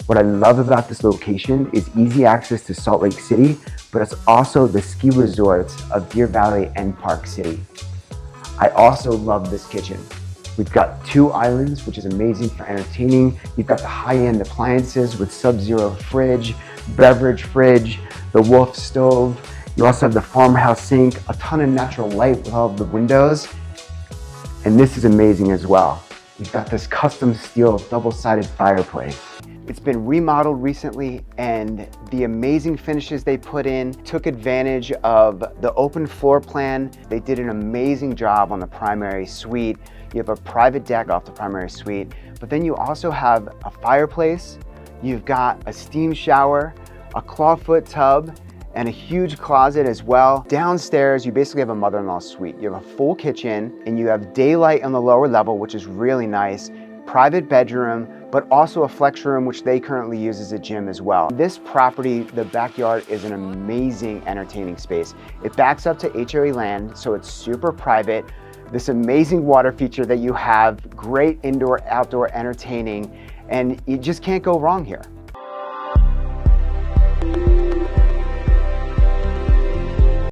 What I love about this location is easy access to Salt Lake City, but it's also the ski resorts of Deer Valley and Park City. I also love this kitchen. We've got 2 islands, which is amazing for entertaining. You've got the high-end appliances with sub-zero fridge, beverage fridge, the Wolf stove. You also have the farmhouse sink, a ton of natural light with all of the windows. And this is amazing as well. We've got this custom steel double-sided fireplace. It's been remodeled recently, and the amazing finishes they put in took advantage of the open floor plan. They did an amazing job on the primary suite. You have a private deck off the primary suite, but then you also have a fireplace. You've got a steam shower, a clawfoot tub, and a huge closet as well. Downstairs, you basically have a mother-in-law suite. You have a full kitchen, and you have daylight on the lower level, which is really nice. Private bedroom, but also a flex room, which they currently use as a gym as well. This property, the backyard, is an amazing entertaining space. It backs up to HOA land, so it's super private. This amazing water feature that you have, great indoor, outdoor entertaining, and you just can't go wrong here.